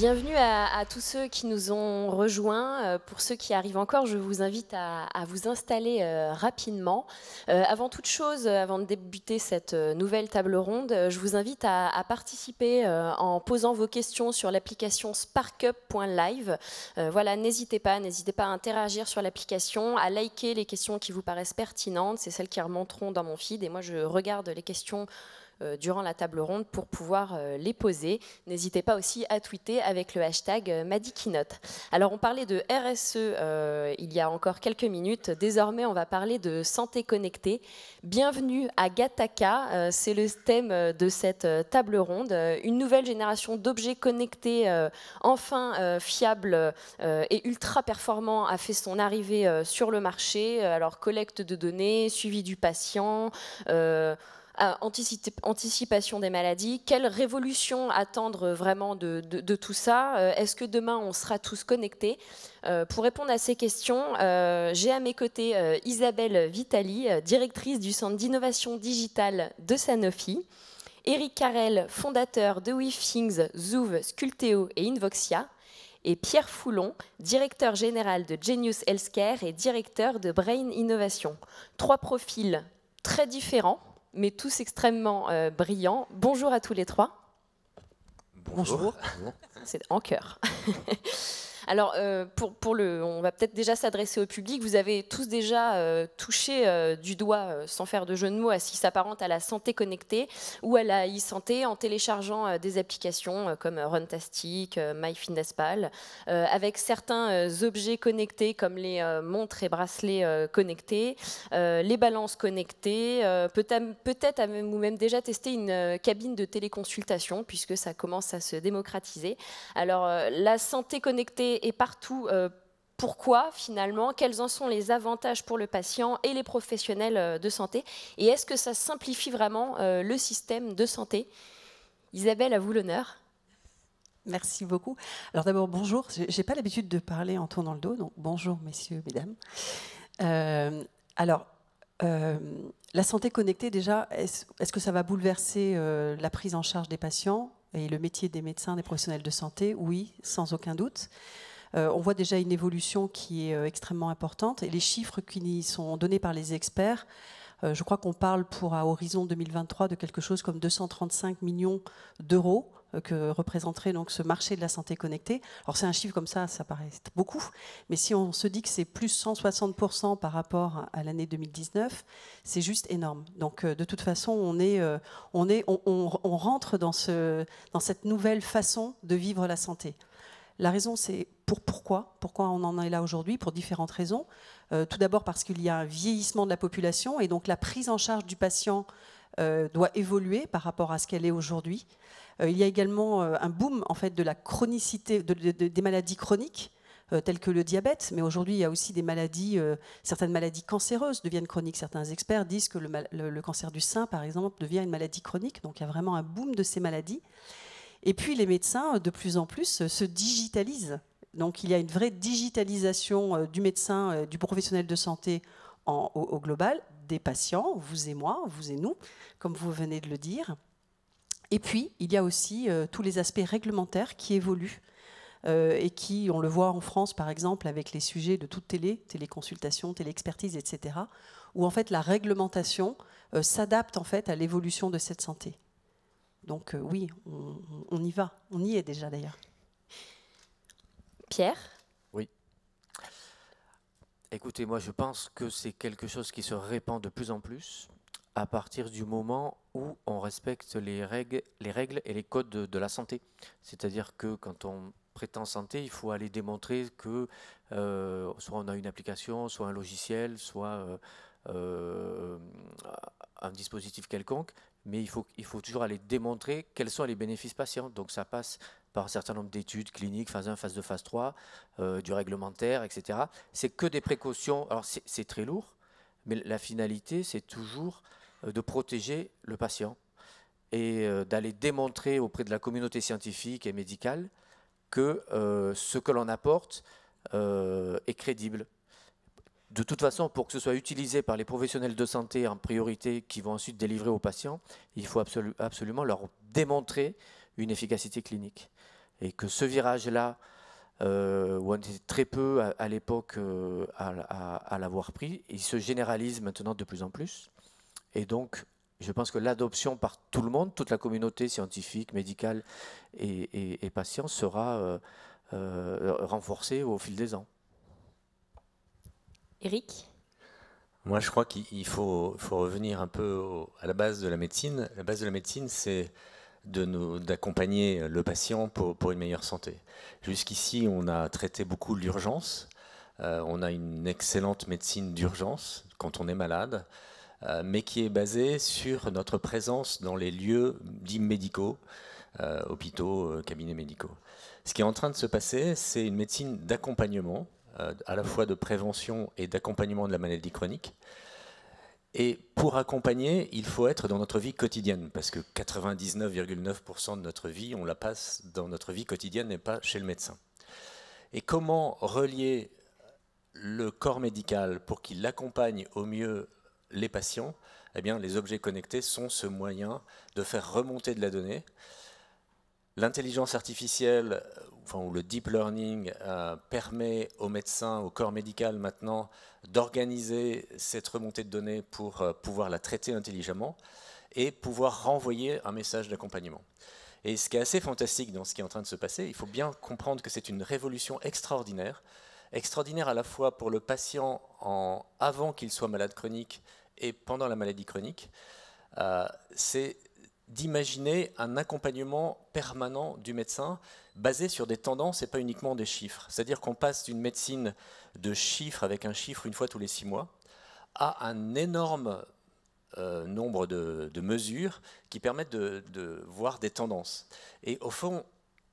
Bienvenue à tous ceux qui nous ont rejoints. Pour ceux qui arrivent encore, je vous invite à vous installer rapidement. Avant toute chose, avant de débuter cette nouvelle table ronde, je vous invite à participer en posant vos questions sur l'application sparkup.live. Voilà, n'hésitez pas à interagir sur l'application, à liker les questions qui vous paraissent pertinentes. C'est celles qui remonteront dans mon feed et moi je regarde les questions durant la table ronde pour pouvoir les poser. N'hésitez pas aussi à tweeter avec le hashtag #MadiKeynote. Alors on parlait de RSE il y a encore quelques minutes, désormais on va parler de santé connectée. Bienvenue à Gattaca, c'est le thème de cette table ronde. Une nouvelle génération d'objets connectés enfin fiables et ultra performants a fait son arrivée sur le marché. Alors collecte de données, suivi du patient, anticipation des maladies. Quelle révolution attendre vraiment de tout ça? Est-ce que demain on sera tous connectés? Pour répondre à ces questions, j'ai à mes côtés Isabelle Vitali, directrice du Centre d'innovation digitale de Sanofi, Eric Carrel, fondateur de WeThings, Zouv, Sculteo et Invoxia, et Pierre Foulon, directeur général de Genius Healthcare et directeur de Brain Innovation. Trois profils très différents, mais tous extrêmement brillants. Bonjour à tous les trois. Bonjour. C'est en chœur. Alors, on va peut-être déjà s'adresser au public. Vous avez tous déjà touché du doigt, sans faire de jeu de mots, à ce qui s'apparente à la santé connectée ou à la e-santé en téléchargeant des applications comme Runtastic, MyFitnessPal, avec certains objets connectés comme les montres et bracelets connectés, les balances connectées. Peut-être avez-vous même déjà testé une cabine de téléconsultation, puisque ça commence à se démocratiser. Alors, la santé connectée est partout. Pourquoi finalement? Quels en sont les avantages pour le patient et les professionnels de santé? Et est-ce que ça simplifie vraiment le système de santé? Isabelle, à vous l'honneur. Merci beaucoup. Alors d'abord, bonjour. Je n'ai pas l'habitude de parler en tournant le dos, donc bonjour messieurs, mesdames. La santé connectée, déjà, est-ce que ça va bouleverser la prise en charge des patients et le métier des médecins, des professionnels de santé? Oui, sans aucun doute. On voit déjà une évolution qui est extrêmement importante et les chiffres qui sont donnés par les experts, je crois qu'on parle à horizon 2023 de quelque chose comme 235 millions d'euros que représenterait donc ce marché de la santé connectée. Alors c'est un chiffre comme ça paraît beaucoup, mais si on se dit que c'est plus 160% par rapport à l'année 2019, c'est juste énorme. Donc de toute façon, on rentre dans cette nouvelle façon de vivre la santé. La raison, c'est pourquoi on en est là aujourd'hui, pour différentes raisons. Tout d'abord parce qu'il y a un vieillissement de la population et donc la prise en charge du patient doit évoluer par rapport à ce qu'elle est aujourd'hui. Il y a également un boom en fait, de la chronicité, des maladies chroniques, telles que le diabète, mais aujourd'hui il y a aussi des maladies, certaines maladies cancéreuses deviennent chroniques. Certains experts disent que le cancer du sein, par exemple, devient une maladie chronique, donc il y a vraiment un boom de ces maladies. Et puis les médecins, de plus en plus, se digitalisent. Donc il y a une vraie digitalisation du médecin, du professionnel de santé au global, des patients, vous et moi, vous et nous, comme vous venez de le dire. Et puis il y a aussi tous les aspects réglementaires qui évoluent et qui, on le voit en France par exemple, avec les sujets de toute téléconsultation, téléexpertise, etc., où en fait la réglementation s'adapte en fait à l'évolution de cette santé. Donc oui, on y va. On y est déjà d'ailleurs. Pierre? Oui. Écoutez, moi je pense que c'est quelque chose qui se répand de plus en plus à partir du moment où on respecte les règles et les codes de la santé. C'est-à-dire que quand on prétend santé, il faut aller démontrer que soit on a une application, soit un logiciel, soit un dispositif quelconque, mais il faut toujours aller démontrer quels sont les bénéfices patients. Donc ça passe par un certain nombre d'études cliniques, phase 1, phase 2, phase 3, du réglementaire, etc. C'est que des précautions. Alors c'est très lourd, mais la finalité, c'est toujours de protéger le patient et d'aller démontrer auprès de la communauté scientifique et médicale que ce que l'on apporte est crédible. De toute façon, pour que ce soit utilisé par les professionnels de santé en priorité qui vont ensuite délivrer aux patients, il faut absolument leur démontrer une efficacité clinique. Et que ce virage-là, où on était très peu à l'époque à l'avoir pris, il se généralise maintenant de plus en plus. Et donc, je pense que l'adoption par tout le monde, toute la communauté scientifique, médicale et patient sera renforcée au fil des ans. Éric ? Moi, je crois qu'il faut revenir un peu à la base de la médecine. La base de la médecine, c'est d'accompagner le patient pour une meilleure santé. Jusqu'ici, on a traité beaucoup l'urgence. On a une excellente médecine d'urgence quand on est malade, mais qui est basée sur notre présence dans les lieux dits médicaux, hôpitaux, cabinets médicaux. Ce qui est en train de se passer, c'est une médecine d'accompagnement, à la fois de prévention et d'accompagnement de la maladie chronique. Et pour accompagner, il faut être dans notre vie quotidienne, parce que 99,9% de notre vie, on la passe dans notre vie quotidienne et pas chez le médecin. Et comment relier le corps médical pour qu'il accompagne au mieux les patients? Eh bien, les objets connectés sont ce moyen de faire remonter de la donnée. L'intelligence artificielle, ou le deep learning, permet aux médecins, au corps médical maintenant, d'organiser cette remontée de données pour pouvoir la traiter intelligemment et pouvoir renvoyer un message d'accompagnement. Et ce qui est assez fantastique dans ce qui est en train de se passer, il faut bien comprendre que c'est une révolution extraordinaire à la fois pour le patient avant qu'il soit malade chronique et pendant la maladie chronique. C'est d'imaginer un accompagnement permanent du médecin basé sur des tendances et pas uniquement des chiffres. C'est-à-dire qu'on passe d'une médecine de chiffres avec un chiffre une fois tous les 6 mois à un énorme nombre de mesures qui permettent de voir des tendances. Et au fond,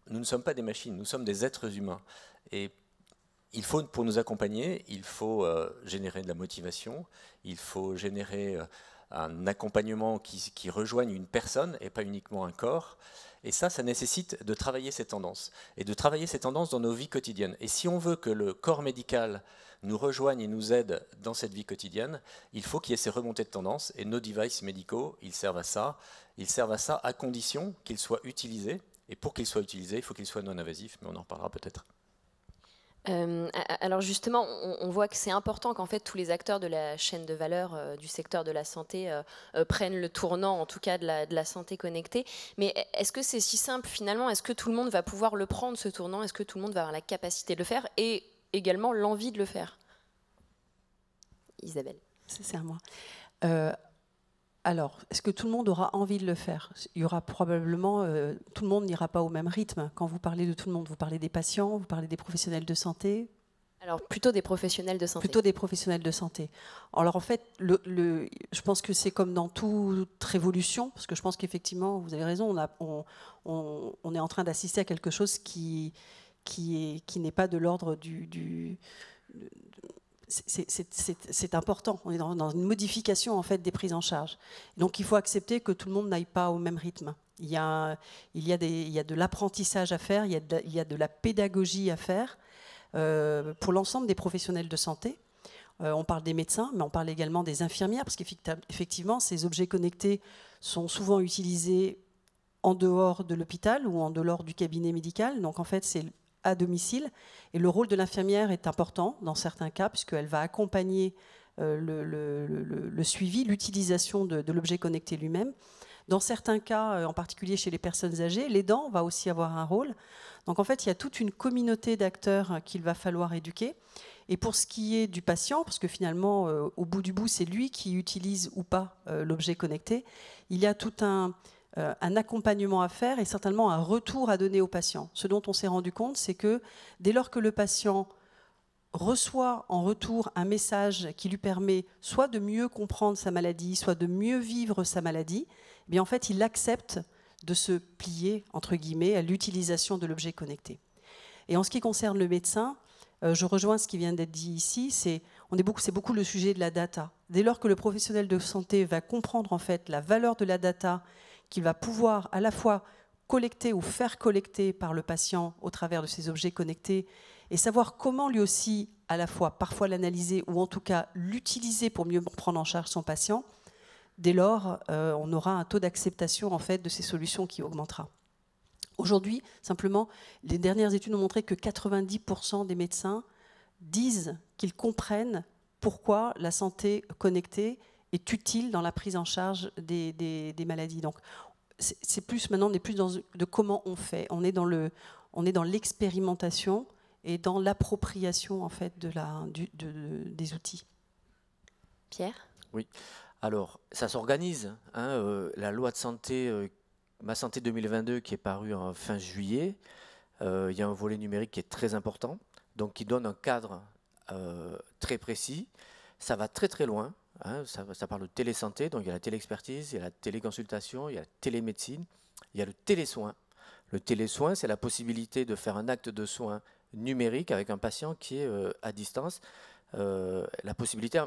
nous ne sommes pas des machines, nous sommes des êtres humains. Et il faut, pour nous accompagner, il faut générer de la motivation, il faut générer un accompagnement qui rejoigne une personne et pas uniquement un corps. Et ça nécessite de travailler ces tendances. Et de travailler ces tendances dans nos vies quotidiennes. Et si on veut que le corps médical nous rejoigne et nous aide dans cette vie quotidienne, il faut qu'il y ait ces remontées de tendances. Et nos devices médicaux, ils servent à ça. Ils servent à ça à condition qu'ils soient utilisés. Et pour qu'ils soient utilisés, il faut qu'ils soient non invasifs. Mais on en reparlera peut-être. Alors justement, on voit que c'est important qu'en fait tous les acteurs de la chaîne de valeur du secteur de la santé prennent le tournant, en tout cas de la santé connectée. Mais est-ce que c'est si simple finalement? Est-ce que tout le monde va pouvoir le prendre, ce tournant? Est-ce que tout le monde va avoir la capacité de le faire et également l'envie de le faire? Isabelle. C'est à moi. Alors, est-ce que tout le monde aura envie de le faire? Il y aura probablement, tout le monde n'ira pas au même rythme. Quand vous parlez de tout le monde, vous parlez des patients, vous parlez des professionnels de santé? Alors, plutôt des professionnels de santé. Plutôt des professionnels de santé. Alors, en fait, je pense que c'est comme dans toute révolution, parce que je pense qu'effectivement, vous avez raison, on est en train d'assister à quelque chose qui n'est pas de l'ordre du c'est important. On est dans une modification en fait des prises en charge. Donc il faut accepter que tout le monde n'aille pas au même rythme. Il y a de l'apprentissage à faire, il y a de la pédagogie à faire pour l'ensemble des professionnels de santé. On parle des médecins, mais on parle également des infirmières, parce qu'effectivement, ces objets connectés sont souvent utilisés en dehors de l'hôpital ou en dehors du cabinet médical. Donc en fait, c'est à domicile. Et le rôle de l'infirmière est important dans certains cas, puisqu'elle va accompagner le suivi, l'utilisation de l'objet connecté lui-même. Dans certains cas, en particulier chez les personnes âgées, l'aidant va aussi avoir un rôle. Donc en fait, il y a toute une communauté d'acteurs qu'il va falloir éduquer. Et pour ce qui est du patient, parce que finalement, au bout du bout, c'est lui qui utilise ou pas l'objet connecté, il y a tout un accompagnement à faire et certainement un retour à donner au patient. Ce dont on s'est rendu compte, c'est que dès lors que le patient reçoit en retour un message qui lui permet soit de mieux comprendre sa maladie, soit de mieux vivre sa maladie, eh bien en fait, il accepte de se plier, entre guillemets, à l'utilisation de l'objet connecté. Et en ce qui concerne le médecin, je rejoins ce qui vient d'être dit ici, c'est beaucoup le sujet de la data. Dès lors que le professionnel de santé va comprendre en fait la valeur de la data qu'il va pouvoir à la fois collecter ou faire collecter par le patient au travers de ces objets connectés et savoir comment lui aussi à la fois parfois l'analyser ou en tout cas l'utiliser pour mieux prendre en charge son patient, dès lors on aura un taux d'acceptation en fait de ces solutions qui augmentera. Aujourd'hui, simplement, les dernières études ont montré que 90% des médecins disent qu'ils comprennent pourquoi la santé connectée est utile dans la prise en charge des maladies. Donc, c'est plus maintenant, on n'est plus dans de comment on fait. On est dans l'expérimentation et dans l'appropriation en fait des outils. Pierre ? Oui. Alors, ça s'organise. La loi de santé, Ma Santé 2022, qui est parue en fin juillet, il y a un volet numérique qui est très important, donc qui donne un cadre très précis. Ça va très très loin. Ça parle de télésanté, donc il y a la téléexpertise, il y a la téléconsultation, il y a la télémédecine, il y a le télésoin. Le télésoin, c'est la possibilité de faire un acte de soin numérique avec un patient qui est à distance, la possibilité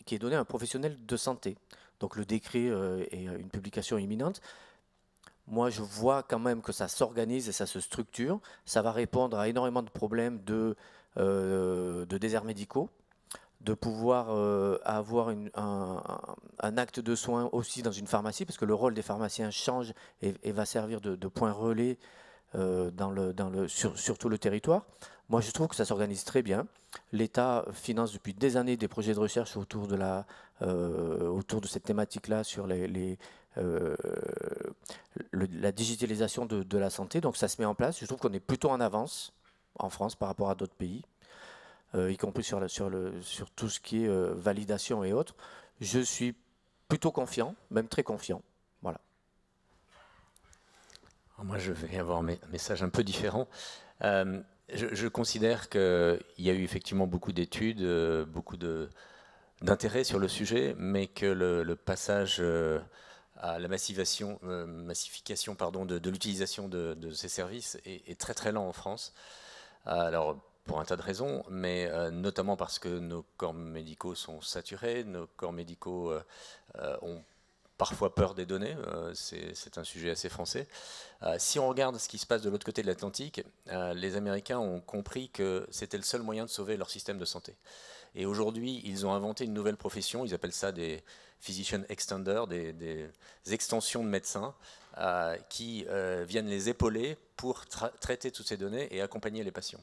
qui est donnée à un professionnel de santé. Donc le décret est une publication imminente. Moi, je vois quand même que ça s'organise et ça se structure. Ça va répondre à énormément de problèmes de déserts médicaux, de pouvoir avoir un acte de soin aussi dans une pharmacie, parce que le rôle des pharmaciens change et va servir de point relais sur tout le territoire. Moi, je trouve que ça s'organise très bien. L'État finance depuis des années des projets de recherche autour de cette thématique-là, sur la digitalisation de la santé. Donc ça se met en place. Je trouve qu'on est plutôt en avance en France par rapport à d'autres pays, y compris sur tout ce qui est validation et autres. Je suis plutôt confiant, même très confiant. Voilà. Alors moi, je vais avoir un message un peu différent. Je considère qu'il y a eu effectivement beaucoup d'études, beaucoup d'intérêt sur le sujet, mais que le passage à la massification de l'utilisation de ces services est très très lent en France. Alors, pour un tas de raisons, mais notamment parce que nos corps médicaux sont saturés, nos corps médicaux ont parfois peur des données, c'est un sujet assez français. Si on regarde ce qui se passe de l'autre côté de l'Atlantique, les Américains ont compris que c'était le seul moyen de sauver leur système de santé. Et aujourd'hui, ils ont inventé une nouvelle profession, ils appellent ça des physician extenders, des extensions de médecins qui viennent les épauler pour traiter toutes ces données et accompagner les patients.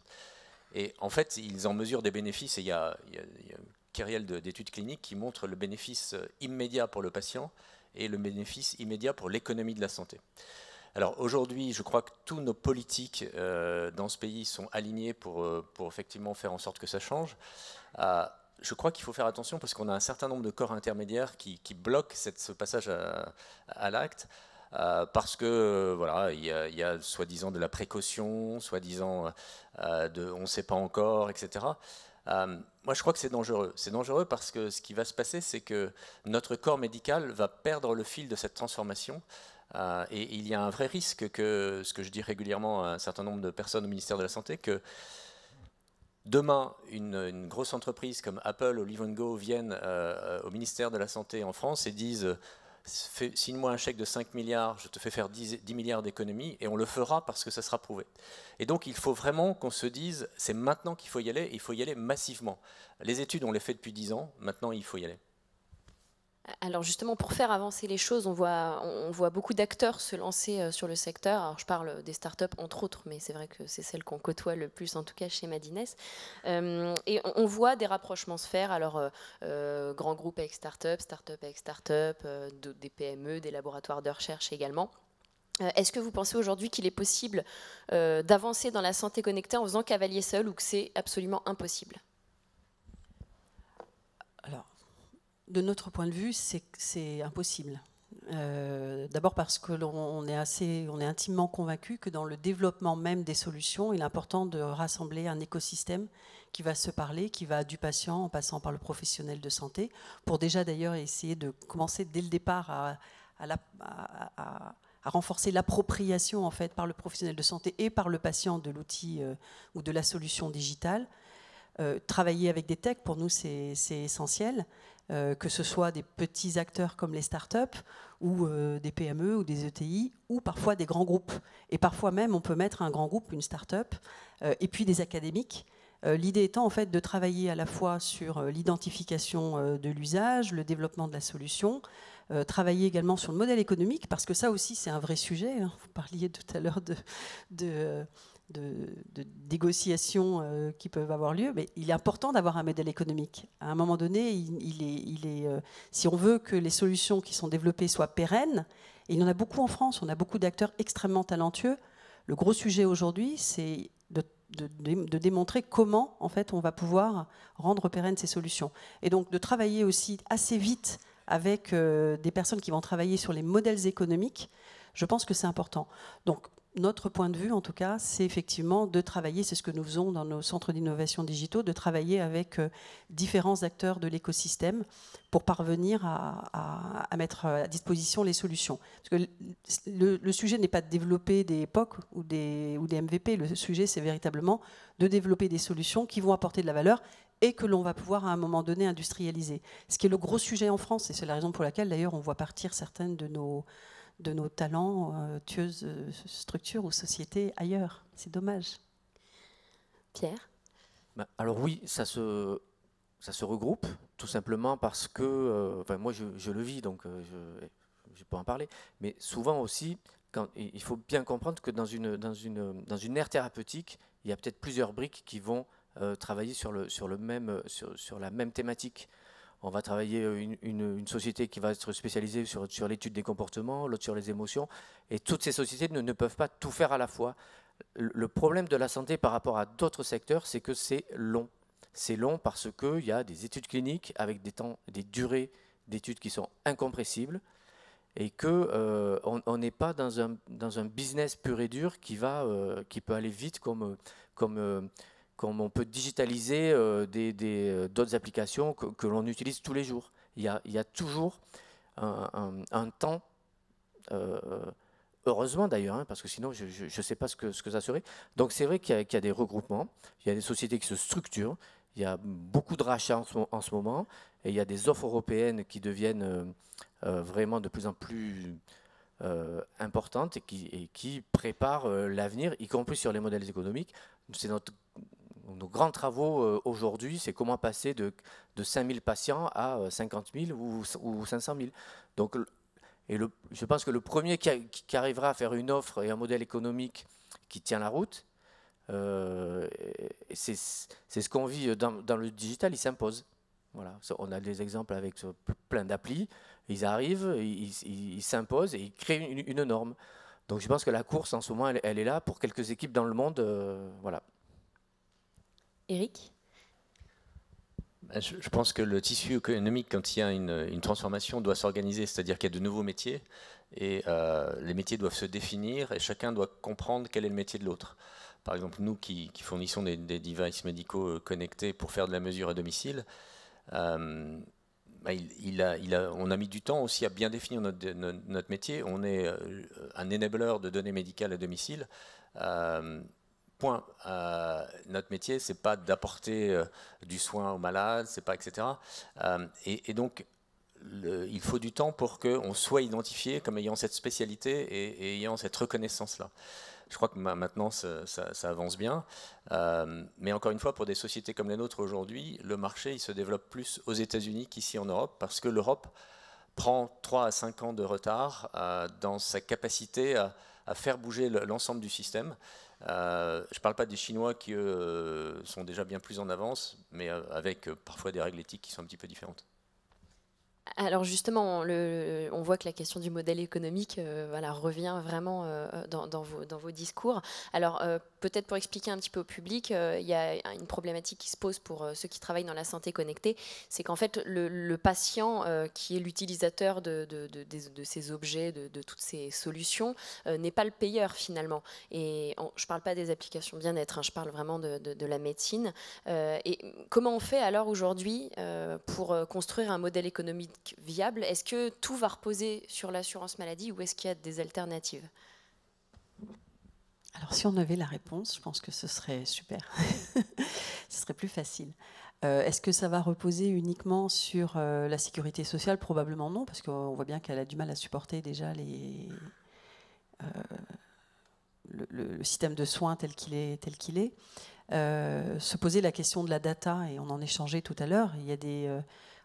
Et en fait, ils en mesurent des bénéfices, et il y a une kyrielle d'études cliniques qui montrent le bénéfice immédiat pour le patient et le bénéfice immédiat pour l'économie de la santé. Alors aujourd'hui, je crois que tous nos politiques dans ce pays sont alignés pour effectivement faire en sorte que ça change. Je crois qu'il faut faire attention parce qu'on a un certain nombre de corps intermédiaires qui bloquent ce passage à l'acte. Parce que voilà, il y a soi-disant de la précaution, soi-disant on ne sait pas encore, etc. Moi, je crois que c'est dangereux. C'est dangereux parce que ce qui va se passer, c'est que notre corps médical va perdre le fil de cette transformation. Et il y a un vrai risque que, ce que je dis régulièrement à un certain nombre de personnes au ministère de la Santé, que demain, une grosse entreprise comme Apple ou Live & Go vienne au ministère de la Santé en France et disent signe-moi un chèque de 5 milliards, je te fais faire 10 milliards d'économies, et on le fera parce que ça sera prouvé. Et donc il faut vraiment qu'on se dise, c'est maintenant qu'il faut y aller, et il faut y aller massivement. Les études, on les fait depuis 10 ans, maintenant il faut y aller. Alors justement, pour faire avancer les choses, on voit beaucoup d'acteurs se lancer sur le secteur. Alors je parle des startups entre autres, mais c'est vrai que c'est celle qu'on côtoie le plus, en tout cas chez Madines. Et on voit des rapprochements se faire. Alors grands groupes avec start-up avec start-up, des PME, des laboratoires de recherche également. Est-ce que vous pensez aujourd'hui qu'il est possible d'avancer dans la santé connectée en faisant cavalier seul, ou que c'est absolument impossible ? Alors, de notre point de vue, c'est impossible. D'abord parce que on est intimement convaincu que dans le développement même des solutions, il est important de rassembler un écosystème qui va se parler, qui va du patient en passant par le professionnel de santé, pour déjà d'ailleurs essayer de commencer dès le départ à renforcer l'appropriation en fait par le professionnel de santé et par le patient de l'outil ou de la solution digitale. Travailler avec des techs, pour nous, c'est essentiel. Que ce soit des petits acteurs comme les startups ou des PME ou des ETI ou parfois des grands groupes. Et parfois même, on peut mettre un grand groupe, une startup, et puis des académiques L'idée étant en fait de travailler à la fois sur l'identification de l'usage, le développement de la solution, travailler également sur le modèle économique, parce que ça aussi c'est un vrai sujet. Hein. Vous parliez tout à l'heure de négociations qui peuvent avoir lieu, mais il est important d'avoir un modèle économique. À un moment donné, si on veut que les solutions qui sont développées soient pérennes, et il y en a beaucoup en France, on a beaucoup d'acteurs extrêmement talentueux, le gros sujet aujourd'hui, c'est de démontrer comment en fait, on va pouvoir rendre pérennes ces solutions. Et donc de travailler aussi assez vite avec des personnes qui vont travailler sur les modèles économiques, je pense que c'est important. Donc, notre point de vue, en tout cas, c'est effectivement de travailler, c'est ce que nous faisons dans nos centres d'innovation digitaux, de travailler avec différents acteurs de l'écosystème pour parvenir à mettre à disposition les solutions. Parce que le sujet n'est pas de développer des POC ou des MVP, le sujet c'est véritablement de développer des solutions qui vont apporter de la valeur et que l'on va pouvoir à un moment donné industrialiser. Ce qui est le gros sujet en France, et c'est la raison pour laquelle d'ailleurs on voit partir certaines de nos talents, tueuses structures ou sociétés ailleurs. C'est dommage. Pierre ? Alors oui, ça se regroupe, tout simplement parce que, moi je le vis, donc je peux en parler, mais souvent aussi, il faut bien comprendre que dans une aire thérapeutique, il y a peut-être plusieurs briques qui vont travailler sur la même thématique. On va travailler une société qui va être spécialisée sur l'étude des comportements, l'autre sur les émotions, et toutes ces sociétés ne peuvent pas tout faire à la fois. Le problème de la santé par rapport à d'autres secteurs, c'est que c'est long. C'est long parce qu'il y a des études cliniques avec des durées d'études qui sont incompressibles, et qu'on n'est pas dans un business pur et dur qui peut aller vite comme on peut digitaliser d'autres applications que l'on utilise tous les jours. Il y a toujours un temps, heureusement d'ailleurs, hein, parce que sinon je ne sais pas ce que ça serait. Donc c'est vrai qu'il y a des regroupements, il y a des sociétés qui se structurent, il y a beaucoup de rachats en ce moment, et il y a des offres européennes qui deviennent vraiment de plus en plus importantes et qui préparent l'avenir, y compris sur les modèles économiques. C'est nos grands travaux aujourd'hui, c'est comment passer de 5 000 patients à 50 000 ou 500 000. Donc, je pense que le premier qui arrivera à faire une offre et un modèle économique qui tient la route, c'est ce qu'on vit dans le digital, il s'impose. Voilà. On a des exemples avec plein d'applis, ils arrivent, ils s'imposent et ils créent une norme. Donc je pense que la course en ce moment, elle est là pour quelques équipes dans le monde. Voilà. Eric ? Je pense que le tissu économique, quand il y a une transformation, doit s'organiser, c'est-à-dire qu'il y a de nouveaux métiers, et les métiers doivent se définir, et chacun doit comprendre quel est le métier de l'autre. Par exemple, nous qui fournissons des devices médicaux connectés pour faire de la mesure à domicile, on a mis du temps aussi à bien définir notre métier. On est un enabler de données médicales à domicile. Point. Notre métier, c'est pas d'apporter du soin aux malades, c'est pas etc. Et donc, il faut du temps pour qu'on soit identifié comme ayant cette spécialité et ayant cette reconnaissance-là. Je crois que maintenant, ça avance bien. Mais encore une fois, pour des sociétés comme les nôtres aujourd'hui, le marché il se développe plus aux États-Unis qu'ici en Europe, parce que l'Europe prend 3 à 5 ans de retard dans sa capacité à faire bouger l'ensemble du système. Je ne parle pas des Chinois qui, eux, sont déjà bien plus en avance, mais avec parfois des règles éthiques qui sont un petit peu différentes. Alors justement, on voit que la question du modèle économique revient vraiment dans vos discours. Alors peut-être pour expliquer un petit peu au public, il y a une problématique qui se pose pour ceux qui travaillent dans la santé connectée, c'est qu'en fait le patient qui est l'utilisateur de ces objets, de toutes ces solutions, n'est pas le payeur finalement. Et je ne parle pas des applications bien-être, hein, je parle vraiment de la médecine. Et comment on fait alors aujourd'hui pour construire un modèle économique viable? Est-ce que tout va reposer sur l'assurance maladie ou est-ce qu'il y a des alternatives? Alors si on avait la réponse, je pense que ce serait super. Ce serait plus facile. Est-ce que ça va reposer uniquement sur la sécurité sociale? Probablement non, parce qu'on voit bien qu'elle a du mal à supporter déjà le système de soins tel qu'il est. se poser la question de la data, et on en échangeait tout à l'heure. Il y a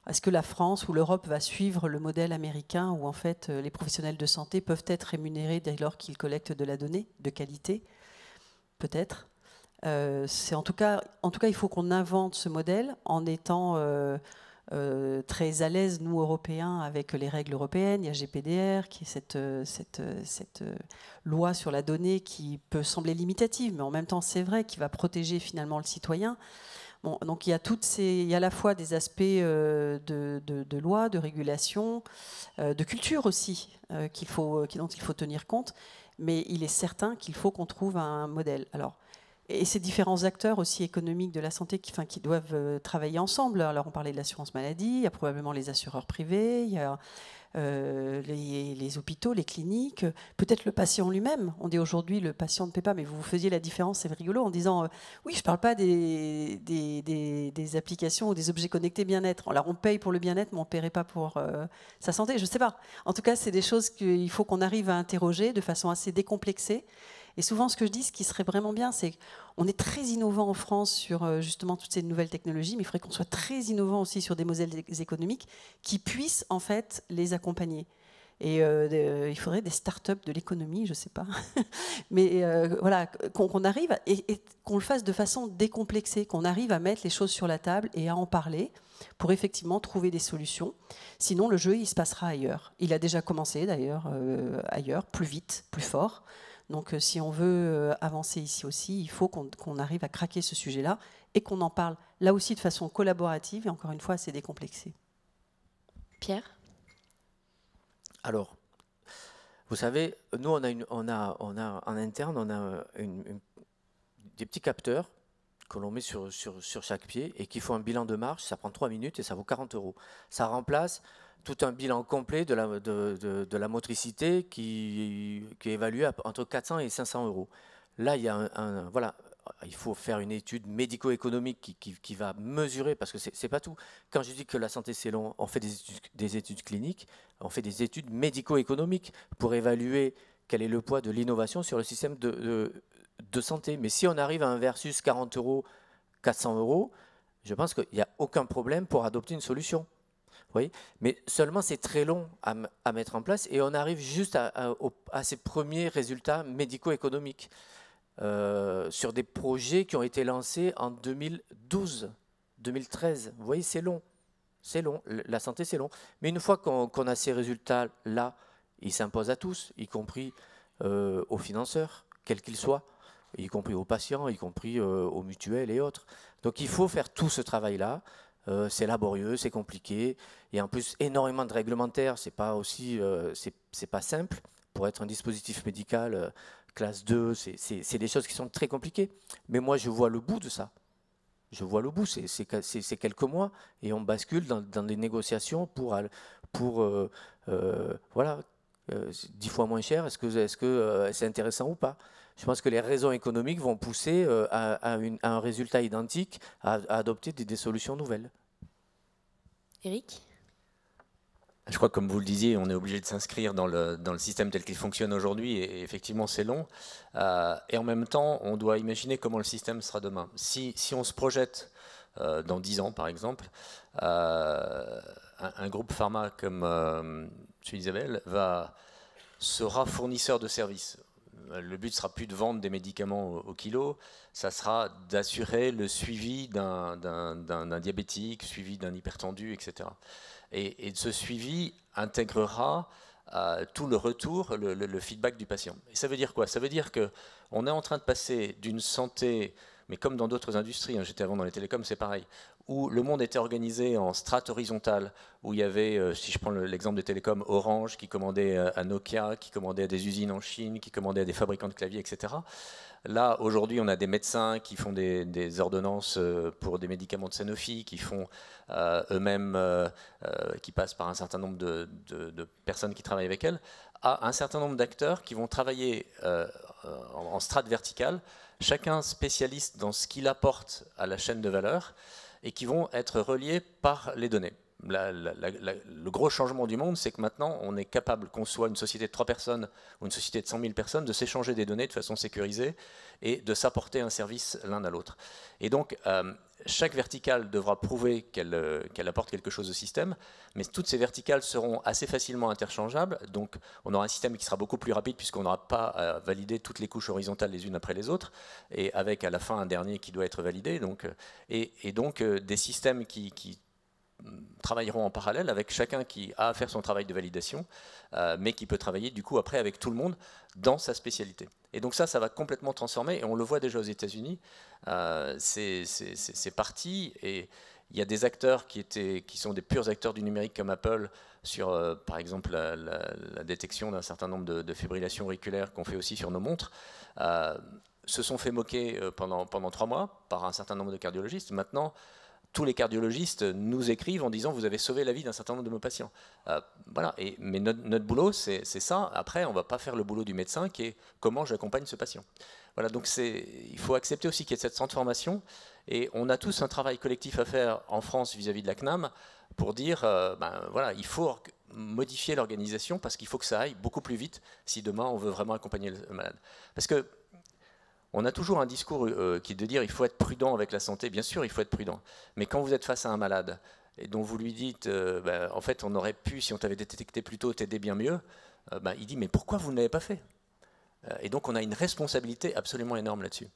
est-ce que la France ou l'Europe va suivre le modèle américain où en fait les professionnels de santé peuvent être rémunérés dès lors qu'ils collectent de la donnée de qualité? Peut-être. En tout cas, il faut qu'on invente ce modèle en étant très à l'aise, nous, Européens, avec les règles européennes. Il y a GPDR, qui est cette loi sur la donnée qui peut sembler limitative, mais en même temps, c'est vrai, qui va protéger finalement le citoyen. Bon, donc il y a à la fois des aspects de loi, de régulation, de culture aussi, dont il faut tenir compte, mais il est certain qu'il faut qu'on trouve un modèle. Alors, et ces différents acteurs aussi économiques de la santé qui doivent travailler ensemble. Alors on parlait de l'assurance maladie, il y a probablement les assureurs privés, il y a les hôpitaux, les cliniques, peut-être le patient lui-même. On dit aujourd'hui le patient ne paie pas, mais vous faisiez la différence, c'est rigolo, en disant oui, je ne parle pas des applications ou des objets connectés bien-être. Alors on paye pour le bien-être, mais on ne paierait pas pour sa santé, je ne sais pas. En tout cas, c'est des choses qu'il faut qu'on arrive à interroger de façon assez décomplexée. Et souvent, ce que je dis, ce qui serait vraiment bien, c'est qu'on est très innovant en France sur justement toutes ces nouvelles technologies, mais il faudrait qu'on soit très innovant aussi sur des modèles économiques qui puissent en fait les accompagner. Et il faudrait des start-up de l'économie, je ne sais pas. Mais voilà, qu'on arrive et qu'on le fasse de façon décomplexée, qu'on arrive à mettre les choses sur la table et à en parler pour effectivement trouver des solutions. Sinon, le jeu, il se passera ailleurs. Il a déjà commencé d'ailleurs, ailleurs, plus vite, plus fort. Donc si on veut avancer ici aussi, il faut qu'on arrive à craquer ce sujet-là et qu'on en parle là aussi de façon collaborative et encore une fois assez décomplexée. Pierre ? Alors, vous savez, nous on a en interne, on a des petits capteurs que l'on met sur chaque pied et qui font un bilan de marche. Ça prend 3 minutes et ça vaut 40 €. Ça remplace tout un bilan complet de la motricité qui est évalué entre 400 et 500 €. Là, il y a voilà, il faut faire une étude médico-économique qui va mesurer, parce que c'est pas tout. Quand je dis que la santé c'est long, on fait des études cliniques, on fait des études médico-économiques pour évaluer quel est le poids de l'innovation sur le système de santé. Mais si on arrive à un versus 40 €, 400 €, je pense qu'il n'y a aucun problème pour adopter une solution. Oui, mais seulement c'est très long à mettre en place et on arrive juste à ces premiers résultats médico-économiques sur des projets qui ont été lancés en 2012, 2013. Vous voyez, c'est long. C'est long. La santé, c'est long. Mais une fois qu'on a ces résultats-là, ils s'imposent à tous, y compris aux financeurs, quels qu'ils soient, y compris aux patients, y compris aux mutuelles et autres. Donc il faut faire tout ce travail-là. C'est laborieux, c'est compliqué, et en plus énormément de réglementaires. C'est pas aussi, c'est pas simple pour être un dispositif médical classe 2. C'est des choses qui sont très compliquées. Mais moi, je vois le bout de ça. Je vois le bout. C'est quelques mois et on bascule dans des négociations pour voilà, 10 fois moins cher. Est-ce que c'est intéressant ou pas? Je pense que les raisons économiques vont pousser à un résultat identique, à adopter des solutions nouvelles. Éric ? Je crois que, comme vous le disiez, on est obligé de s'inscrire dans le système tel qu'il fonctionne aujourd'hui, et effectivement c'est long. Et en même temps, on doit imaginer comment le système sera demain. Si on se projette dans 10 ans, par exemple, un groupe pharma comme celui d'Isabelle sera fournisseur de services. Le but ne sera plus de vendre des médicaments au kilo, ça sera d'assurer le suivi d'un diabétique, suivi d'un hypertendu, etc. Et ce suivi intégrera tout le retour, le feedback du patient. Et ça veut dire quoi? Ça veut dire qu'on est en train de passer d'une santé, mais comme dans d'autres industries, j'étais avant dans les télécoms, c'est pareil, où le monde était organisé en strates horizontales, où il y avait, si je prends l'exemple des télécoms, Orange qui commandait à Nokia, qui commandait à des usines en Chine, qui commandait à des fabricants de claviers, etc. Là, aujourd'hui, on a des médecins qui font des ordonnances pour des médicaments de Sanofi, qui font eux-mêmes, qui passent par un certain nombre de personnes qui travaillent avec elles, à un certain nombre d'acteurs qui vont travailler en strate verticale, chacun spécialiste dans ce qu'il apporte à la chaîne de valeur, et qui vont être reliés par les données. le gros changement du monde, c'est que maintenant, on est capable, qu'on soit une société de 3 personnes ou une société de 100 000 personnes, de s'échanger des données de façon sécurisée et de s'apporter un service l'un à l'autre. Et donc, chaque verticale devra prouver qu'elle apporte quelque chose au système, mais toutes ces verticales seront assez facilement interchangeables. Donc, on aura un système qui sera beaucoup plus rapide puisqu'on n'aura pas à valider toutes les couches horizontales les unes après les autres, et avec à la fin un dernier qui doit être validé. Donc, et donc, des systèmes qui travailleront en parallèle avec chacun qui a à faire son travail de validation, mais qui peut travailler du coup après avec tout le monde dans sa spécialité. Et donc ça va complètement transformer, et on le voit déjà aux États-Unis. C'est parti, et il y a des acteurs qui sont des purs acteurs du numérique comme Apple sur, par exemple, la détection d'un certain nombre de fibrillations auriculaires qu'on fait aussi sur nos montres. Se sont fait moquer pendant 3 mois par un certain nombre de cardiologistes. Maintenant, tous les cardiologistes nous écrivent en disant « vous avez sauvé la vie d'un certain nombre de nos patients ». Voilà. Mais notre boulot, c'est ça. Après, on ne va pas faire le boulot du médecin qui est « comment j'accompagne ce patient ». Voilà, donc il faut accepter aussi qu'il y ait cette transformation. Et on a tous un travail collectif à faire en France vis-à-vis de la CNAM pour dire voilà, il faut modifier l'organisation parce qu'il faut que ça aille beaucoup plus vite si demain on veut vraiment accompagner le malade. Parce que on a toujours un discours qui est de dire il faut être prudent avec la santé. Bien sûr, il faut être prudent. Mais quand vous êtes face à un malade et dont vous lui dites en fait, on aurait pu, si on t'avait détecté plus tôt, t'aider bien mieux, il dit mais pourquoi vous ne l'avez pas fait? Et donc, on a une responsabilité absolument énorme là-dessus.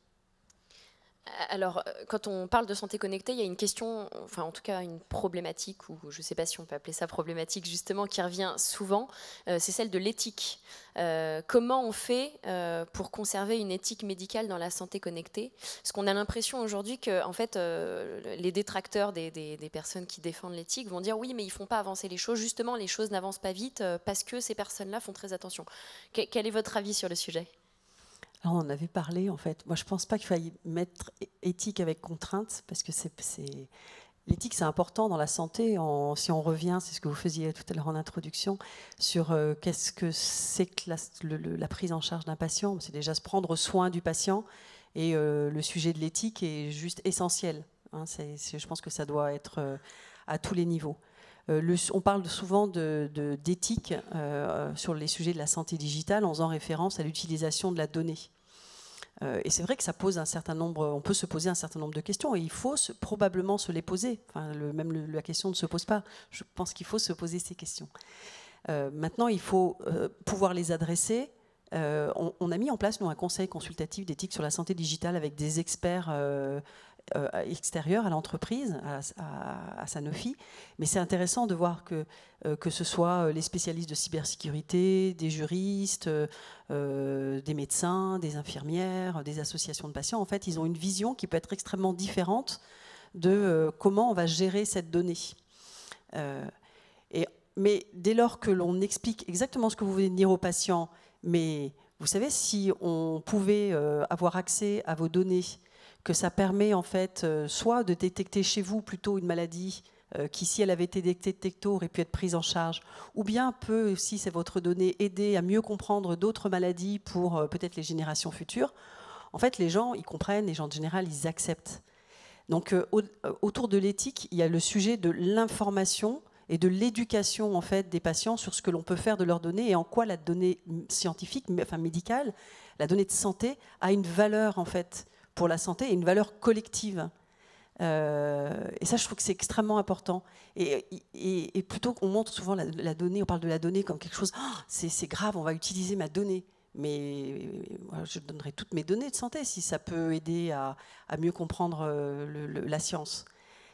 Alors, quand on parle de santé connectée, il y a une question, enfin en tout cas une problématique, ou je ne sais pas si on peut appeler ça problématique justement, qui revient souvent, c'est celle de l'éthique. Comment on fait pour conserver une éthique médicale dans la santé connectée? Parce qu'on a l'impression aujourd'hui que en fait, les détracteurs des personnes qui défendent l'éthique vont dire oui, mais ils ne font pas avancer les choses. Justement, les choses n'avancent pas vite parce que ces personnes-là font très attention. Quel est votre avis sur le sujet ? Alors, on en avait parlé, en fait. Moi, je ne pense pas qu'il faille mettre éthique avec contrainte, parce que l'éthique, c'est important dans la santé. Si on revient, c'est ce que vous faisiez tout à l'heure en introduction, sur qu'est-ce que c'est que la prise en charge d'un patient. C'est déjà se prendre soin du patient, et le sujet de l'éthique est juste essentiel. Hein, je pense que ça doit être à tous les niveaux. On parle souvent d'éthique sur les sujets de la santé digitale en faisant référence à l'utilisation de la donnée. Et c'est vrai que ça pose on peut se poser un certain nombre de questions, et il faut probablement se les poser. Enfin, la question ne se pose pas. Je pense qu'il faut se poser ces questions. Maintenant, il faut pouvoir les adresser. On a mis en place, nous, un conseil consultatif d'éthique sur la santé digitale avec des experts extérieurs à l'entreprise, à Sanofi. Mais c'est intéressant de voir que ce soit les spécialistes de cybersécurité, des juristes, des médecins, des infirmières, des associations de patients. En fait, ils ont une vision qui peut être extrêmement différente de comment on va gérer cette donnée. Mais dès lors que l'on explique exactement ce que vous venez de dire aux patients, mais vous savez, si on pouvait avoir accès à vos données, que ça permet en fait soit de détecter chez vous plutôt une maladie qui, si elle avait été détectée tôt, aurait pu être prise en charge, ou bien peut, si c'est votre donnée, aider à mieux comprendre d'autres maladies pour peut-être les générations futures. En fait, les gens, ils comprennent, les gens en général, ils acceptent. Donc, autour de l'éthique, il y a le sujet de l'information et de l'éducation en fait des patients sur ce que l'on peut faire de leurs données et en quoi la donnée scientifique, enfin médicale, la donnée de santé a une valeur en fait pour la santé et une valeur collective. Et ça, je trouve que c'est extrêmement important. Et plutôt qu'on montre souvent la donnée, on parle de la donnée comme quelque chose, oh, c'est grave, on va utiliser ma donnée. Mais je donnerai toutes mes données de santé si ça peut aider à mieux comprendre la science.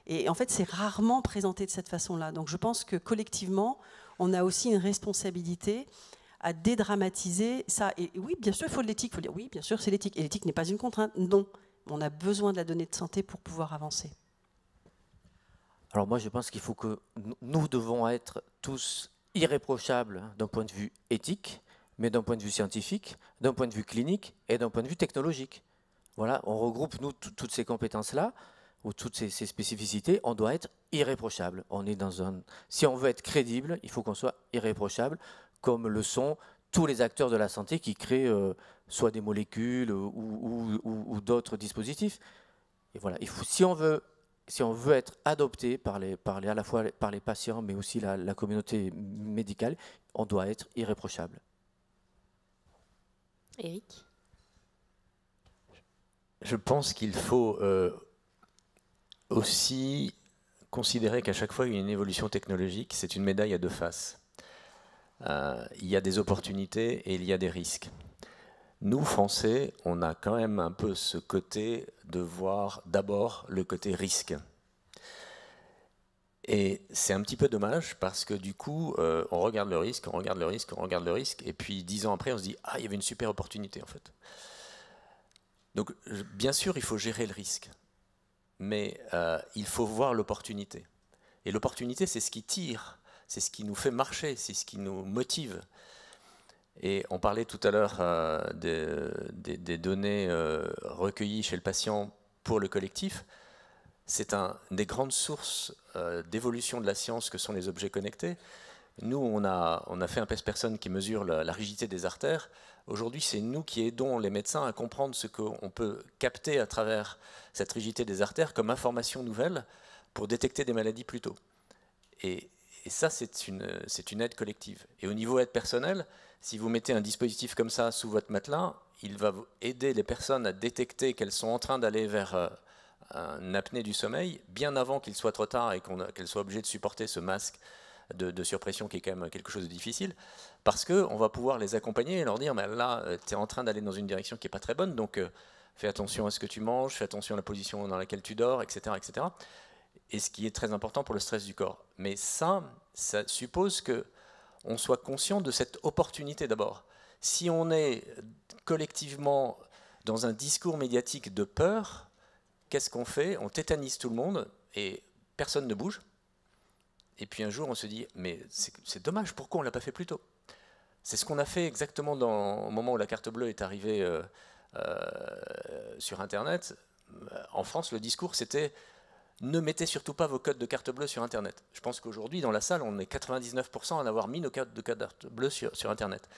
Et en fait, c'est rarement présenté de cette façon-là. Donc je pense que collectivement, on a aussi une responsabilité à dédramatiser ça. Et oui, bien sûr, il faut de l'éthique. Il faut dire, oui, bien sûr, c'est l'éthique. Et l'éthique n'est pas une contrainte. Non. On a besoin de la donnée de santé pour pouvoir avancer. Alors moi, je pense qu'il faut que nous devons être tous irréprochables d'un point de vue éthique, mais d'un point de vue scientifique, d'un point de vue clinique et d'un point de vue technologique. Voilà, on regroupe, nous, toutes ces compétences-là, ou toutes ces spécificités, on doit être irréprochable. Si on veut être crédible, il faut qu'on soit irréprochable, comme le sont tous les acteurs de la santé qui créent soit des molécules ou d'autres dispositifs. Et voilà, si on veut si on veut être adopté à la fois par les patients, mais aussi la communauté médicale, on doit être irréprochable. Éric ? Je pense qu'il faut aussi considérer qu'à chaque fois qu'il y a une évolution technologique, c'est une médaille à deux faces. Il y a des opportunités et il y a des risques. Nous, Français, on a quand même un peu ce côté de voir d'abord le côté risque. Et c'est un petit peu dommage parce que du coup, on regarde le risque, on regarde le risque, on regarde le risque, et puis 10 ans après, on se dit « Ah, il y avait une super opportunité en fait ». Donc, bien sûr, il faut gérer le risque, mais il faut voir l'opportunité. Et l'opportunité, c'est ce qui tire, c'est ce qui nous fait marcher, c'est ce qui nous motive. Et on parlait tout à l'heure des données recueillies chez le patient pour le collectif. C'est une des grandes sources d'évolution de la science que sont les objets connectés. Nous, on a fait un PES-Personne qui mesure la rigidité des artères. Aujourd'hui, c'est nous qui aidons les médecins à comprendre ce qu'on peut capter à travers cette rigidité des artères comme information nouvelle pour détecter des maladies plus tôt. Et ça, c'est une aide collective. Et au niveau aide personnelle, si vous mettez un dispositif comme ça sous votre matelas, il va aider les personnes à détecter qu'elles sont en train d'aller vers une apnée du sommeil, bien avant qu'il soit trop tard et qu'elles soient obligées de supporter ce masque de surpression qui est quand même quelque chose de difficile, parce qu'on va pouvoir les accompagner et leur dire mais là, tu es en train d'aller dans une direction qui n'est pas très bonne, donc fais attention à ce que tu manges, fais attention à la position dans laquelle tu dors, etc., etc. Et ce qui est très important pour le stress du corps. Mais ça suppose qu'on soit conscient de cette opportunité d'abord. Si on est collectivement dans un discours médiatique de peur, qu'est-ce qu'on fait? On tétanise tout le monde et personne ne bouge. Et puis un jour, on se dit, mais c'est dommage, pourquoi on ne l'a pas fait plus tôt? C'est ce qu'on a fait exactement au moment où la carte bleue est arrivée sur Internet. En France, le discours, c'était ne mettez surtout pas vos codes de carte bleue sur Internet. Je pense qu'aujourd'hui, dans la salle, on est 99% à avoir mis nos codes de carte bleue sur Internet.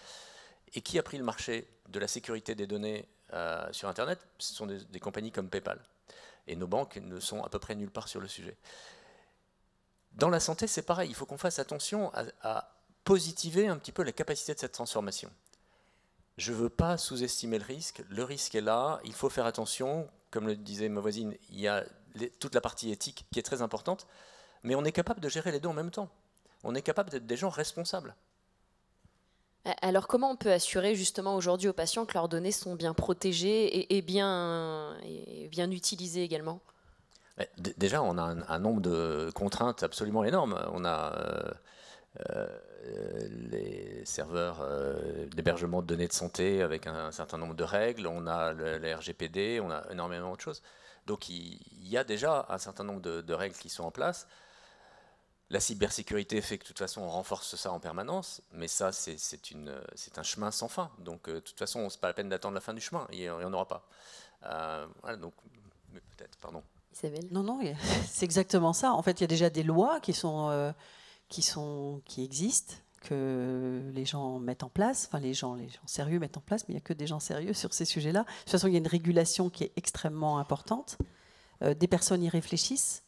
Et qui a pris le marché de la sécurité des données sur Internet? Ce sont des compagnies comme PayPal. Et nos banques ne sont à peu près nulle part sur le sujet. Dans la santé, c'est pareil. Il faut qu'on fasse attention à positiver un petit peu la capacité de cette transformation. Je ne veux pas sous-estimer le risque. Le risque est là. Il faut faire attention. Comme le disait ma voisine, il y a toute la partie éthique qui est très importante. Mais on est capable de gérer les deux en même temps. On est capable d'être des gens responsables. Alors comment on peut assurer justement aujourd'hui aux patients que leurs données sont bien protégées et bien utilisées également? Déjà, on a un nombre de contraintes absolument énormes. On a les serveurs d'hébergement de données de santé avec un certain nombre de règles, on a le RGPD, on a énormément de choses. Donc il y a déjà un certain nombre de règles qui sont en place. La cybersécurité fait que de toute façon on renforce ça en permanence, mais ça c'est un chemin sans fin. Donc de toute façon, c'est pas la peine d'attendre la fin du chemin, il n'y en aura pas. Voilà, donc, mais peut-être, pardon. Isabelle ? Non, c'est exactement ça. En fait, il y a déjà des lois qui existent, que les gens mettent en place, enfin les gens sérieux mettent en place, mais il n'y a que des gens sérieux sur ces sujets-là. De toute façon, il y a une régulation qui est extrêmement importante. Des personnes y réfléchissent.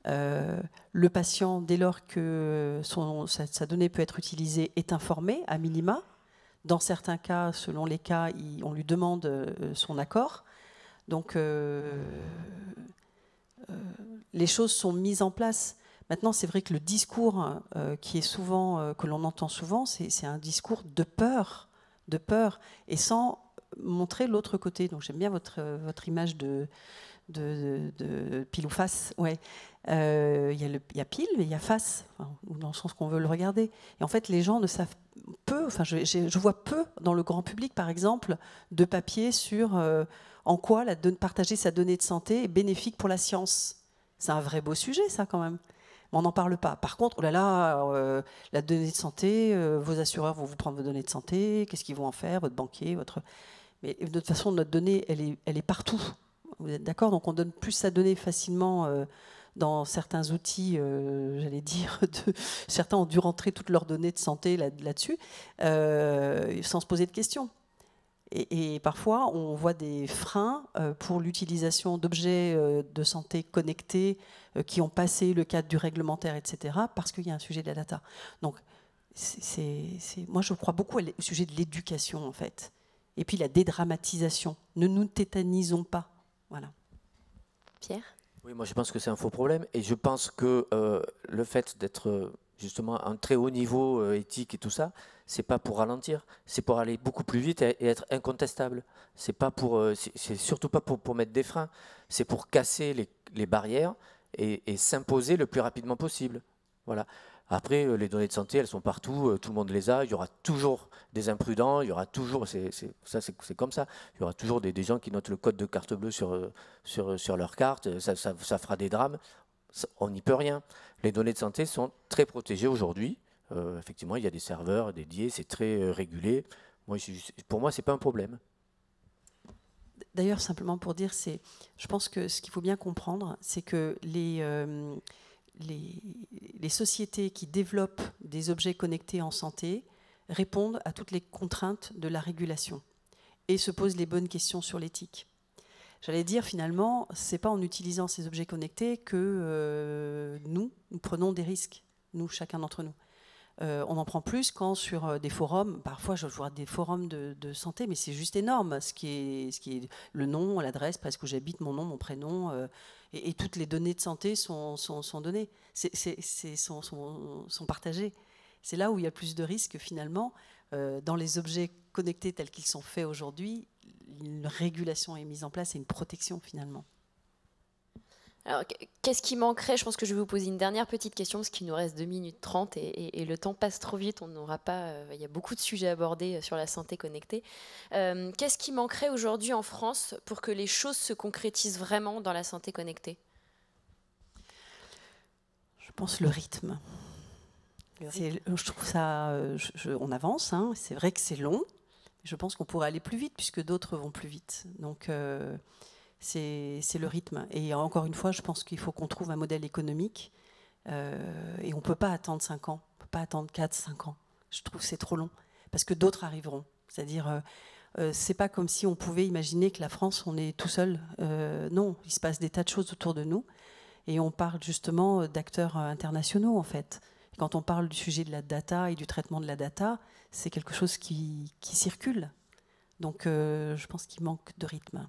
Le patient, dès lors que sa donnée peut être utilisée, est informé à minima. Dans certains cas, selon les cas, on lui demande son accord. Donc, les choses sont mises en place. Maintenant, c'est vrai que le discours que l'on entend souvent, c'est un discours de peur, et sans montrer l'autre côté. Donc, j'aime bien votre image de pile ou face. Ouais. Il y a pile, mais il y a face, dans le sens qu'on veut le regarder. Et en fait, les gens ne savent peu. Enfin, je vois peu dans le grand public, par exemple, de papiers sur en quoi partager sa donnée de santé est bénéfique pour la science. C'est un vrai beau sujet, ça, quand même. Mais on n'en parle pas. Par contre, oh là là, la donnée de santé, vos assureurs vont vous prendre vos données de santé, qu'est-ce qu'ils vont en faire, votre banquier, Mais de toute façon, notre donnée, elle est partout. Vous êtes d'accord? Donc on donne plus sa donnée facilement dans certains outils, j'allais dire, certains ont dû rentrer toutes leurs données de santé là-dessus, sans se poser de questions. Et parfois, on voit des freins pour l'utilisation d'objets de santé connectés qui ont passé le cadre du réglementaire, etc., parce qu'il y a un sujet de la data. Donc, moi, je crois beaucoup au sujet de l'éducation, en fait. Et puis la dédramatisation. Ne nous tétanisons pas. Voilà. Pierre ? Oui, moi je pense que c'est un faux problème. Et je pense que le fait d'être justement à un très haut niveau éthique et tout ça, c'est pas pour ralentir, c'est pour aller beaucoup plus vite et être incontestable. C'est pas pour, c'est surtout pas pour mettre des freins. C'est pour casser les barrières et s'imposer le plus rapidement possible. Voilà. Après, les données de santé, elles sont partout, tout le monde les a. Il y aura toujours des imprudents, il y aura toujours, c'est comme ça. Il y aura toujours des gens qui notent le code de carte bleue sur leur carte. Ça fera des drames. On n'y peut rien. Les données de santé sont très protégées aujourd'hui. Effectivement, il y a des serveurs dédiés, c'est très régulé. Pour moi, c'est pas un problème. D'ailleurs, simplement pour dire, je pense que ce qu'il faut bien comprendre, c'est que les sociétés qui développent des objets connectés en santé répondent à toutes les contraintes de la régulation et se posent les bonnes questions sur l'éthique. J'allais dire, finalement, ce n'est pas en utilisant ces objets connectés que nous prenons des risques, nous, chacun d'entre nous. On en prend plus quand sur des forums, parfois je vois des forums de santé, mais c'est juste énorme, ce qui est le nom, l'adresse, presque où j'habite, mon nom, mon prénom, et toutes les données de santé sont données, sont partagées. C'est là où il y a plus de risques finalement. Dans les objets connectés tels qu'ils sont faits aujourd'hui, une régulation est mise en place et une protection finalement. Alors, qu'est-ce qui manquerait ? Je pense que je vais vous poser une dernière petite question, parce qu'il nous reste 2 minutes 30 et le temps passe trop vite. On n'aura pas. Il y a beaucoup de sujets abordés sur la santé connectée. Qu'est-ce qui manquerait aujourd'hui en France pour que les choses se concrétisent vraiment dans la santé connectée ? Je pense le rythme. Je trouve ça. On avance, hein, c'est vrai que c'est long. Je pense qu'on pourrait aller plus vite puisque d'autres vont plus vite. Donc. C'est le rythme. Et encore une fois, je pense qu'il faut qu'on trouve un modèle économique. Et on ne peut pas attendre 5 ans. On ne peut pas attendre 4-5 ans. Je trouve que c'est trop long. Parce que d'autres arriveront. C'est-à-dire, c'est pas comme si on pouvait imaginer que la France, on est tout seul. Non, il se passe des tas de choses autour de nous. Et on parle justement d'acteurs internationaux, en fait. Quand on parle du sujet de la data et du traitement de la data, c'est quelque chose qui circule. Donc, je pense qu'il manque de rythme.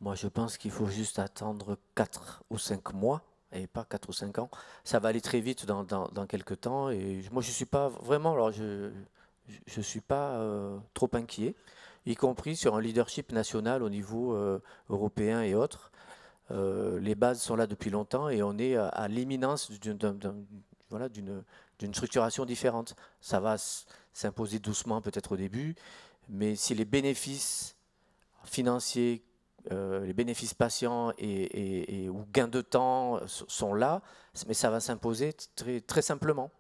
Moi, je pense qu'il faut juste attendre 4 ou 5 mois, et pas 4 ou 5 ans. Ça va aller très vite dans quelques temps. Et moi, je ne suis pas vraiment... Alors, je suis pas trop inquiet, y compris sur un leadership national au niveau européen et autres. Les bases sont là depuis longtemps et on est à l'imminence d'une structuration différente. Ça va s'imposer doucement peut-être au début, mais si les bénéfices financiers, les bénéfices patients ou gains de temps sont là, mais ça va s'imposer très, très simplement.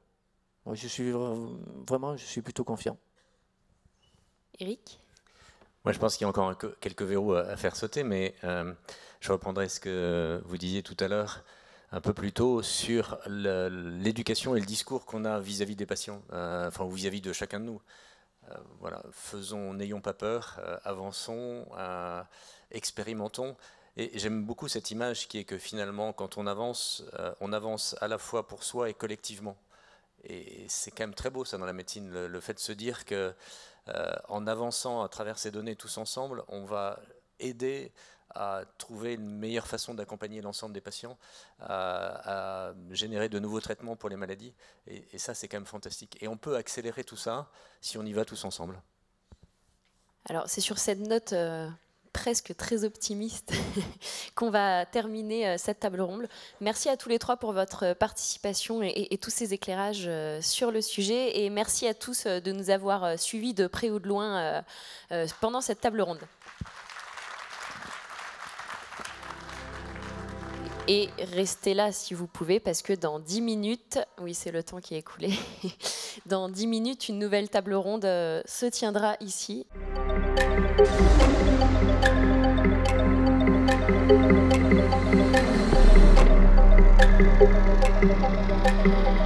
Moi, je suis plutôt confiant. Éric ? Moi, je pense qu'il y a encore quelques verrous à faire sauter, mais je reprendrai ce que vous disiez tout à l'heure, un peu plus tôt, sur l'éducation et le discours qu'on a vis-à-vis des patients, enfin vis-à-vis de chacun de nous. Voilà, n'ayons pas peur, avançons, expérimentons. Et j'aime beaucoup cette image qui est que finalement, quand on avance à la fois pour soi et collectivement. Et c'est quand même très beau ça dans la médecine, le fait de se dire que en avançant à travers ces données tous ensemble, on va aider à trouver une meilleure façon d'accompagner l'ensemble des patients, à générer de nouveaux traitements pour les maladies. Et ça, c'est quand même fantastique. Et on peut accélérer tout ça si on y va tous ensemble. Alors, c'est sur cette note presque très optimiste qu'on va terminer cette table ronde. Merci à tous les trois pour votre participation et tous ces éclairages sur le sujet. Et merci à tous de nous avoir suivis de près ou de loin pendant cette table ronde. Et restez là si vous pouvez, parce que dans 10 minutes, oui c'est le temps qui est écoulé, dans 10 minutes, une nouvelle table ronde se tiendra ici. Thank you.